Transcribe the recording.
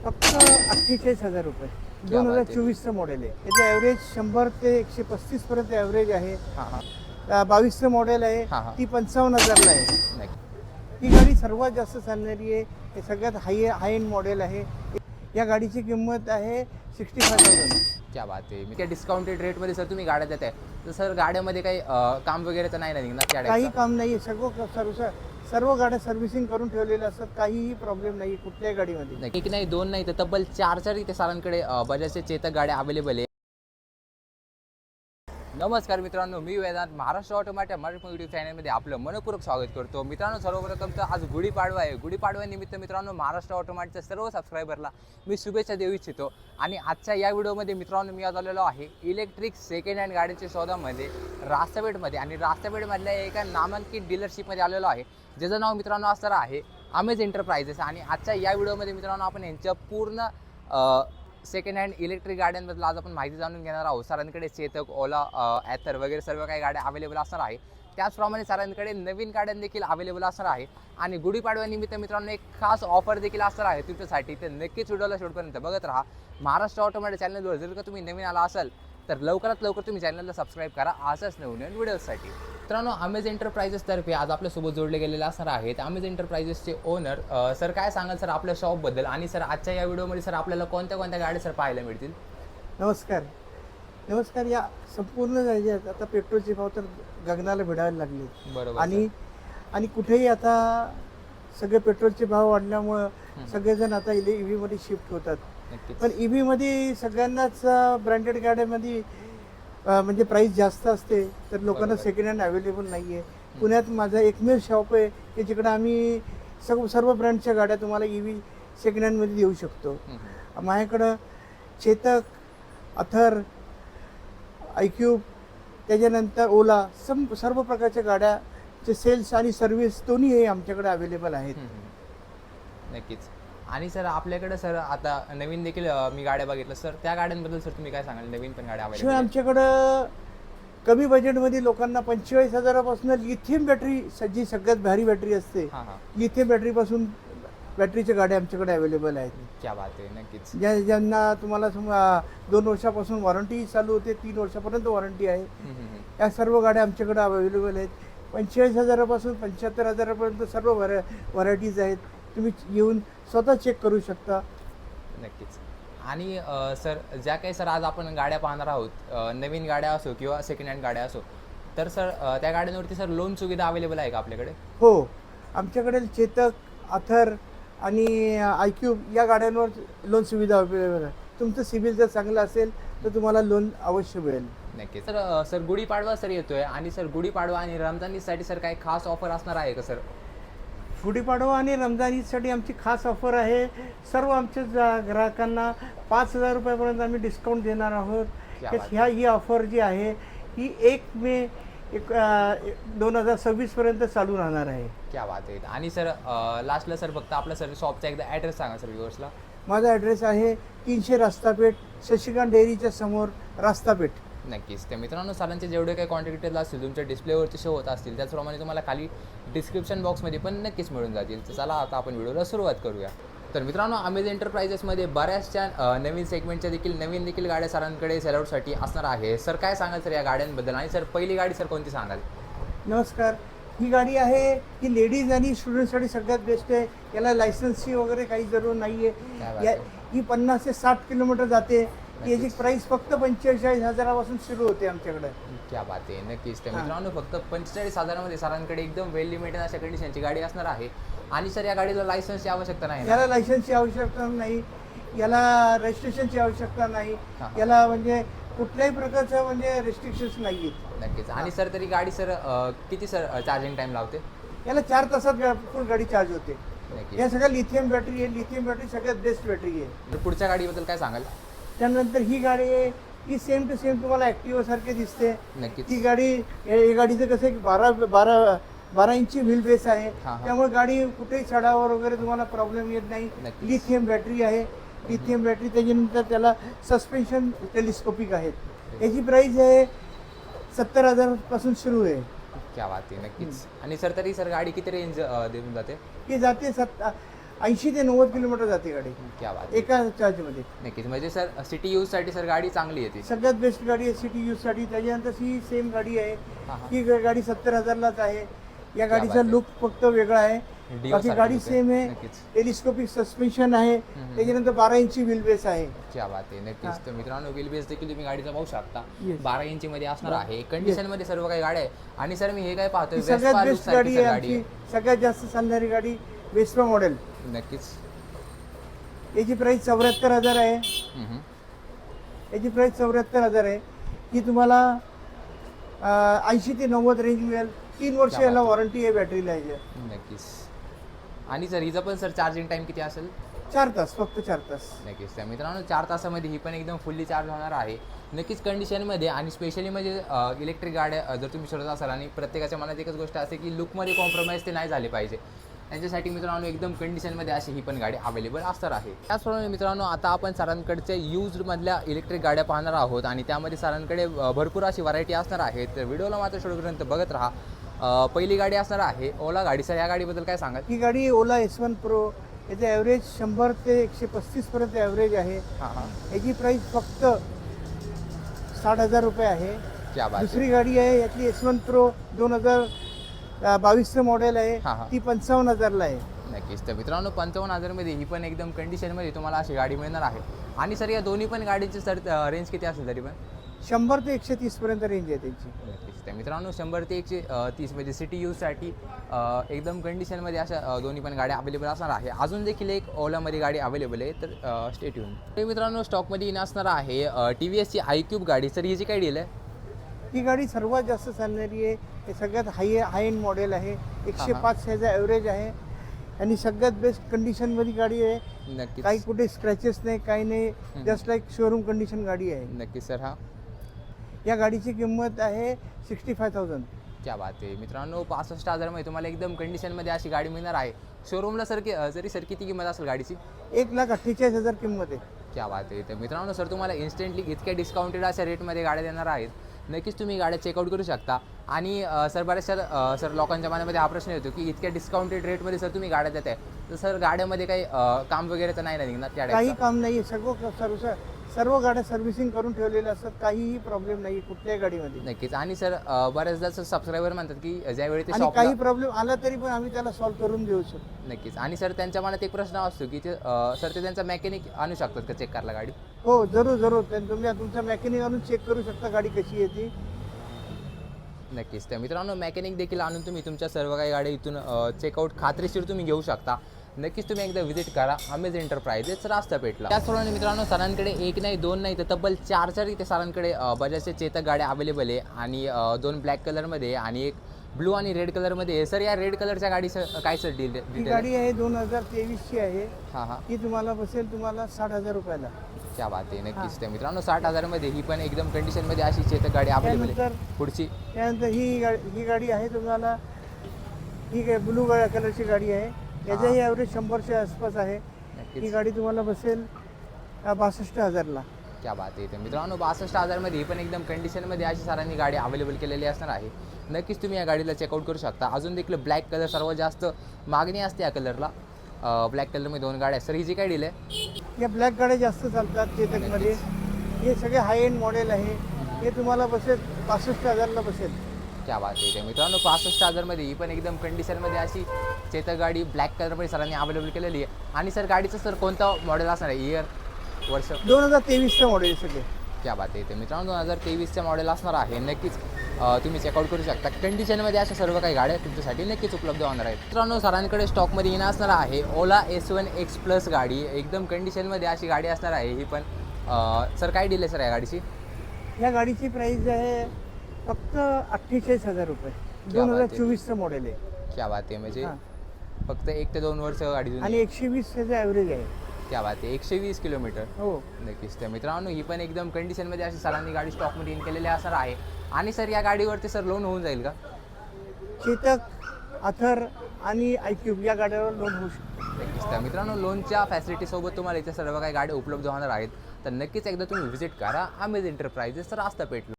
फक्त 48,000 रुपये. क्या बात आहे. 2024चं मॉडेल आहे. त्याचं ॲव्हरेज 100 ते 135 पर्यंत ॲव्हरेज आहे. हां हां 22चं मॉडेल आहे. हां हां ती 55,000ला आहे. नाही ही गाडी सर्वात जास्त चालणारी आहे. हे सगळ्यात हाय एंड मॉडेल आहे. या गाडीची किंमत आहे 65,000. क्या बात आहे. मी काय डिस्काउंटेड रेटमध्ये सर तुम्ही गाड्या देताय तर सर गाड्यामध्ये काही काम वगैरे तर नाही ना निघणार त्या काही टाईपचं? काम नाही आहे. सर्व गाड्या सर्व्हिसिंग करून ठेवलेल्या असतात. काहीही प्रॉब्लेम नाही कुठल्याही गाडीमध्ये. नाही एक नाही दोन नाही तर तब्बल चार इथे सरांकडे बजाजचे चेतक गाड्या अवेलेबल आहे. नमस्कार मित्रांनो, मी वेदांत महाराष्ट्र ऑटोमॅटिक मराठी यूट्यूब चॅनलमध्ये आपलं मनपूर्वक स्वागत करतो. मित्रांनो सर्वप्रथम तर आज गुढीपाडवा आहे. गुढीपाडव्यानिमित्त मित्रांनो महाराष्ट्र ऑटोमॅटिकच्या सर्व सबस्क्रायबरला मी शुभेच्छा देऊ इच्छितो. आणि आजच्या या व्हिडिओमध्ये मित्रांनो मी आज आलेलो आहे इलेक्ट्रिक सेकंड हँड गाडीच्या शोधामध्ये रास्तापेठमध्ये. आणि रास्तापेठमधल्या एका नामांकित डीलरशिपमध्ये आलेलो आहे ज्याचं नाव मित्रांनो असणार आहे अमेज एंटरप्राइजेस. आणि आजच्या या व्हिडिओमध्ये मित्रांनो आपण यांच्या पूर्ण सेकंड हँड इलेक्ट्रिक गाड्यांबद्दल आज आपण माहिती जाणून घेणार आहोत. सरांकडे चेतक, ओला, ॲथर वगैरे सर्व काही गाड्या अवेलेबल असणार आहे. त्याचप्रमाणे सरांकडे नवीन गाड्या देखील अवेलेबल असणार आहे. आणि गुढीपाडव्यानिमित्त मित्रांनो एक खास ऑफर देखील असणार आहे तुमच्यासाठी. तर नक्कीच व्हिडिओला शेवटपर्यंत बघत राहा. महाराष्ट्र ऑटोमॅटिक चॅनलवर जर का तुम्ही नवीन आला असाल तर लवकरात लवकर तुम्ही चॅनलला सबस्क्राईब करा अशाच नवीन व्हिडिओसाठी. मित्रांनो अमेज एंटरप्राइजेसतर्फे आज आपल्या सोबत जोडले गेलेले असणार आहेत अमेज एंटरप्राइजेसचे ओनर. सर काय सांगाल सर आपल्या शॉपबद्दल? आणि सर आजच्या या व्हिडिओमध्ये सर आपल्याला कोणत्या कोणत्या गाड्या सर पाहायला मिळतील? नमस्कार. या संपूर्ण राज्यात आता पेट्रोलचे भाव तर गगनाला भिडायला लागले. बरोबर आणि कुठेही आता सगळे पेट्रोलचे भाव वाढल्यामुळं सगळेजण आता ईव्हीमध्ये शिफ्ट होतात. नक्कीच. पण ईव्हीमध्ये सगळ्यांनाच ब्रँडेड गाड्यामध्ये म्हणजे प्राईस जास्त असते तर लोकांना बरोबर. सेकंड हँड अवेलेबल नाही आहे. पुण्यात माझा एकमेव शॉप आहे की जिकडं आम्ही सर्व ब्रँडच्या गाड्या तुम्हाला ईव्ही सेकंड हँडमध्ये देऊ शकतो. माझ्याकडं चेतक, अथर, आयक्यूब, त्याच्यानंतर ओला सर्व प्रकारच्या गाड्याचे सेल्स आणि सर्व्हिस दोन्ही हे आमच्याकडे अवेलेबल आहेत. नक्कीच. आणि सर आपल्याकडे सर आता नवीन देखील मी गाड्या बघितल्या सर, त्या गाड्यांबद्दल सर तुम्ही काय सांगाल? नवीन पण गाड्या शिवाय अवेलेबल आमच्याकडं कमी बजेटमध्ये लोकांना 45,000पासून लिथियम बॅटरी जी सगळ्यात भारी बॅटरी असते, हां हां लिथियम बॅटरीपासून बॅटरीच्या गाड्या आमच्याकडे अवेलेबल आहेत. क्या बात आहे. नक्कीच. ज्यांना तुम्हाला 2 वर्षापासून वॉरंटी चालू होते, 3 वर्षापर्यंत वॉरंटी आहे. या सर्व गाड्या आमच्याकडे अवेलेबल आहेत. 45,000पासून 75,000पर्यंत सर्व व्हरायटीज आहेत. तुम्ही येऊन स्वतः चेक करू शकता. नक्कीच. आणि सर ज्या काही सर आज आपण गाड्या पाहणार आहोत, नवीन गाड्या असो किंवा सेकंड हँड गाड्या असो, तर सर त्या गाड्यांवरती सर लोन सुविधा अवेलेबल आहे का आपल्याकडे? हो, आमच्याकडे चेतक, अथर आणि आयक्यूब या गाड्यांवर लोन सुविधा अवेलेबल आहे. तुमचं सिबिल जर चांगलं असेल तर तुम्हाला लोन अवश्य मिळेल. नक्कीच. सर सर गुढीपाडवा सर येतोय आणि सर गुढीपाडवा आणि रमजानीसाठी सर काही खास ऑफर असणार आहे का सर? गुढीपाडवा आणि रमजान ईदसाठी आमची खास ऑफर आहे. सर्व आमच्या ग्राहकांना 5,000 रुपयापर्यंत आम्ही डिस्काउंट देणार आहोत. क्या बात. ही ऑफर जी आहे ही 1 मे 2026पर्यंत चालू राहणार आहे. क्या बात आहे. आणि सर लास्टला सर फक्त आपला सर शॉपचा एकदा ॲड्रेस सांगा सर व्ह्युअर्सला. माझा ॲड्रेस आहे 300 रास्तापेठ, शशिकांत डेअरीच्या समोर रास्तापेठ. नक्कीच. त्या मित्रांनो सरांचे जेवढे काही कॉन्टॅक्ट डिटेल्स असतील तुमच्या डिस्प्लेवरती शो होत असतील त्याचप्रमाणे तुम्हाला खाली डिस्क्रिप्शन बॉक्समध्ये पण नक्कीच मिळून जातील. तर चला आता आपण व्हिडिओला सुरुवात करूया. तर मित्रांनो अमेज एंटरप्राइजेसमध्ये बऱ्याचशा नवीन सेगमेंटच्या नवीन गाड्या सरांकडे सेलआउटसाठी असणार आहे. सर काय सांगाल सर या गाड्यांबद्दल? आणि सर पहिली गाडी सर कोणती सांगाल? नमस्कार. ही गाडी आहे ही लेडीज आणि स्टुडंटसाठी सगळ्यात बेस्ट आहे. याला लायसन्सची वगैरे काही जरूर नाही आहे. ही 50 ते 60 किलोमीटर जाते. याची प्राईस फक्त 45,000पासून सुरू होते आमच्याकडे. क्या बात आहे. नक्कीच. त्या मित्रांनो फक्त 45,000मध्ये सरांकडे एकदम वेल लिमिटेड अशा कंडिशनची गाडी असणार आहे. आणि सर या गाडीला लायसन्सची आवश्यकता नाही? याला लायसन्सची आवश्यकता नाही, याला रजिस्ट्रेशनची आवश्यकता नाही, हां. याला म्हणजे कुठल्याही प्रकारचं म्हणजे रेस्ट्रिक्शन्स नाही आहेत. नक्कीच. आणि सर तरी गाडी सर किती सर चार्जिंग टाईम लावते? याला 4 तासात फुल गाडी चार्ज होते. नक्कीच. या सगळ्या लिथियम बॅटरी आहे. लिथियम बॅटरी सगळ्यात बेस्ट बॅटरी आहे. तर पुढच्या गाडीबद्दल काय सांगाल? त्यानंतर ही गाडी आहे ही सेम टू सेम तुम्हाला ॲक्टिवा सारखी दिसते. नक्कीच. ही गाडीचं कसं आहे 12 इंची व्हील बेस आहे. हां, हां. त्यामुळे गाडी कुठेही चढावर वगैरे तुम्हाला प्रॉब्लेम येत नाही. नक्कीच. लिथियम बॅटरी आहे. लिथियम बॅटरी त्याच्यानंतर त्याला सस्पेन्शन टेलिस्कोपिक आहेत. याची प्राईस आहे 70,000पासून सुरू आहे. क्या बात आहे. नक्कीच. आणि सर तरी सर गाडी किती रेंज देऊन जाते? ही जाते 80 ते 90 किलोमीटर जाते गाडी क्या बात आहे. एका चार्जमध्ये. नक्कीच म्हणजे सर सिटी यूजसाठी सर गाडी चांगली आहे ती. सगळ्यात बेस्ट गाडी आहे सिटी यूजसाठी. त्याच्यानंतर ही सेम गाडी आहे. हां, हां. ही गाडी 70,000लाच आहे. या बात गाडीचा आहे. लुक फक्त वेगळा आहे. Dio बाकी सारखी गाडी look आहे. सेम आहे. नक्कीच. टेलिस्कोपिक सस्पेन्शन आहे. त्याच्यानंतर 12 इंची व्हील बेस आहे. क्या बात आहे. नक्कीच. तर मित्रांनो व्हील बेस देखील तुम्ही गाडीचा पाहू शकता. Yes. 12 इंचीमध्ये असणार आहे. कंडिशनमध्ये सर्व काही गाड्या आहे. आणि सर मी हे काय पाहतोय ही सगळ्यात Vespa बेस्ट look गाडी सारखी आहे सर आमची. सगळ्यात जास्त चालणारी गाडी वेस्पा मॉडेल. नक्कीच. याची प्राइस 74,000 आहे. हम्म. याची प्राइस 74,000 आहे. ही तुम्हाला 80 ते 90 रेंज मिळेल. 3 वर्ष क्या याला बात आहे. वॉरंटी आहे बॅटरीला. याच्या नक्कीच. आणि सर हिचं पण सर चार्जिंग टाइम किती असेल? 4 तास, फक्त 4 तास. नक्कीच. त्या मित्रांनो 4 तासामध्ये ही पण एकदम फुल्ली चार्ज होणार आहे. नक्कीच कंडिशनमध्ये. आणि स्पेशली म्हणजे इलेक्ट्रिक गाड्या जर तुम्ही शोधत असाल आणि प्रत्येकाच्या मनात एकच गोष्ट असते की लुकमध्ये कॉम्प्रोमाइज ते नाही झाले पाहिजे, त्यांच्यासाठी मित्रांनो एकदम कंडिशनमध्ये अशी ही पण गाडी अवेलेबल असणार आहे. त्याचप्रमाणे मित्रांनो आता आपण सरांकडच्या यूजमधल्या इलेक्ट्रिक गाड्या पाहणार आहोत आणि त्यामध्ये सरांकडे भरपूर अशी व्हरायटी असणार आहे. तर व्हिडिओला मात्र शेवटपर्यंत बघत राहा. पहिली गाडी असणार आहे ओला गाडी. सर या गाडीबद्दल काय सांगाल? ही गाडी ओला S1 प्रो. याचं ॲव्हरेज 100 ते 135 पर्यंत ॲव्हरेज आहे. हां हां. याची प्राइस फक्त 60,000 रुपये आहे. क्या बात आहे. दुसरी गाडी आहे यातली S1 प्रो 2022चं मॉडेल आहे. हां, हां. ती 55,000ला आहे. नक्कीच. तर मित्रांनो 55,000मध्ये ही पण एकदम कंडिशनमध्ये तुम्हाला अशी गाडी मिळणार आहे. आणि सर या दोन्ही पण गाडीची सर रेंज किती असेल तरी पण? 100 ते 130 पर्यंत रेंज आहे त्यांची. नक्कीच. तर मित्रांनो 100 ते 130 म्हणजे सिटी यूजसाठी एकदम कंडिशनमध्ये अशा दोन्ही पण गाड्या अवेलेबल असणार आहे. अजून देखील एक ओलामध्ये गाडी अवेलेबल आहे. तर स्टे ट्यून. तर मित्रांनो स्टॉकमध्ये येणं असणार आहे TVSची iQube गाडी. सर हिची काय डील आहे? ही गाडी सर्वात जास्त चालणारी आहे. हे सगळ्यात हाय एंड मॉडेल आहे. 105 ह्याचा ॲव्हरेज आहे. आणि सगळ्यात बेस्ट कंडिशनमध्ये गाडी आहे. नक्कीच. काही कुठे स्क्रॅचेस नाही, काही नाही. जस्ट लाईक शोरूम कंडिशन गाडी आहे. नक्कीच सर. हां. या गाडीची किंमत आहे 65,000. क्या बात आहे. मित्रांनो 65,000मध्ये तुम्हाला एकदम कंडिशनमध्ये अशी गाडी मिळणार आहे. शोरूमला सर सर किती किंमत असेल गाडीची? 1,48,000 किंमत आहे. क्या बात आहे. तर मित्रांनो सर तुम्हाला इन्स्टंटली इतक्या डिस्काउंटेड अशा रेटमध्ये गाड्या देणार आहेत. नक्कीच तुम्ही गाड्या चेकआउट करू शकता. आणि सर बऱ्याचशा सर लोकांच्या मनामध्ये हा प्रश्न येतो की इतक्या डिस्काउंटेड रेटमध्ये सर तुम्ही गाड्या देताय, तर सर गाड्यामध्ये काही काम वगैरे तर नाही ना निघणार त्या काही टाईपचं? काम नाही. सर्व गाड्या सर्व्हिसिंग करून ठेवलेल्या असतात. काहीही प्रॉब्लेम नाही कुठल्याही गाडीमध्ये. नक्कीच. आणि सर बऱ्याचदा सर सबस्क्रायबर म्हणतात की ज्यावेळी ते आणि शॉपला काही प्रॉब्लेम आला तरी पण आम्ही त्याला सॉल्व्ह करून देऊ शकतो. नक्कीच. आणि सर त्यांच्या मनात एक प्रश्न असतो की ते सर ते त्यांचा मेकॅनिक आणू शकतात का चेक करायला गाडी? हो, जरूर. तुम्ही तुमचा मेकॅनिक आणून चेक करू शकता गाडी कशी येते. नक्कीच. तर मित्रांनो मेकॅनिक देखील आणून तुम्ही तुमच्या सर्व काही गाड्या इथून चेकआउट खात्रीशीर तुम्ही घेऊ शकता. नक्कीच तुम्ही एकदा व्हिजिट करा अमेज एंटरप्राइजेस रास्तापेठला. त्याचप्रमाणे मित्रांनो सरांकडे एक नाही दोन नाही तर तब्बल 4 इथे सरांकडे बजाजच्या चेतक गाड्या अवेलेबल आहे. आणि 2 ब्लॅक कलरमध्ये आणि एक ब्लू आणि रेड कलरमध्ये आहे. सर या रेड कलरच्या गाडीचं काय सर ही डिटेल? गाडी आहे 2023ची आहे. हां हां. ही तुम्हाला बसेल 60,000 रुपयाला. क्या बात आहे. नक्कीच. तर मित्रांनो 60,000मध्ये ही पण एकदम कंडिशनमध्ये अशी चेतक गाडी अवेलेबल आहे. त्यानंतर पुढची ही गाडी आहे तुम्हाला. ही काय ब्लू कलरची गाडी आहे. याचाही ॲव्हरेज 100च्या आसपास आहे. ही नक्कीच. गाडी तुम्हाला बसेल 62,000ला. क्या बात आहे. तर मित्रांनो 62,000मध्ये ही पण एकदम कंडिशनमध्ये अशी सरांनी गाडी अवेलेबल केलेली असणार आहे. नक्कीच तुम्ही या गाडीला चेकआउट करू शकता. अजून देखील ब्लॅक कलर सर्वात जास्त मागणी असते या कलरला. ब्लॅक कलरमध्ये 2 गाड्या. सर हिची काय डील आहे? या ब्लॅक गाड्या जास्त चालतात चेतकमध्ये. हे सगळे हाय एंड मॉडेल आहे. हे तुम्हाला बसेल 65,000ला बसेल. क्या बात आहे. तर मित्रांनो 65,000मध्ये ही पण एकदम कंडिशनमध्ये अशी चेतक गाडी ब्लॅक कलरमध्ये सरांनी अवेलेबल केलेली आहे. आणि सर गाडीचं सर कोणतं मॉडेल असणार आहे? इयर, वर्ष? 2023चं मॉडेल सगळे. क्या बात आहे. तर मित्रांनो 2023चं मॉडेल असणार आहे. नक्कीच तुम्ही चेकआउट करू शकता. कंडिशनमध्ये अशा सर्व काही गाड्या तुमच्यासाठी नक्कीच उपलब्ध होणार आहेत. मित्रांनो सरांकडे स्टॉकमध्ये येणं असणार आहे ओला S1 X प्लस गाडी. एकदम कंडिशनमध्ये अशी गाडी असणार आहे. ही पण सर काय डील आहे सर या गाडीची? या गाडीची प्राईस आहे फक्त 48,000 रुपये. क्या बात आहे. 2024चं मॉडेल आहे. क्या बात आहे. म्हणजे हां. फक्त 1 ते 2 वर्ष गाडी जुनी. आणि 120 त्याचं ॲव्हरेज आहे. क्या बात आहे. 120 किलोमीटर. हो. नक्कीच. तर मित्रांनो ही पण एकदम कंडिशनमध्ये अशी सरांनी गाडी स्टॉकमध्ये इन केलेली असणार आहे. आणि सर या गाडीवरती सर लोन होऊन जाईल का? चेतक, अथर आणि iQube या गाड्यावर लोन होऊ शकतो. नक्कीच. तर मित्रांनो लोनच्या फॅसिलिटीसोबत तुम्हाला इथे सर्व काही गाड्या उपलब्ध होणार आहेत. तर नक्कीच एकदा तुम्ही व्हिजिट करा अमेज एंटरप्राइजेस रास्तापेठला.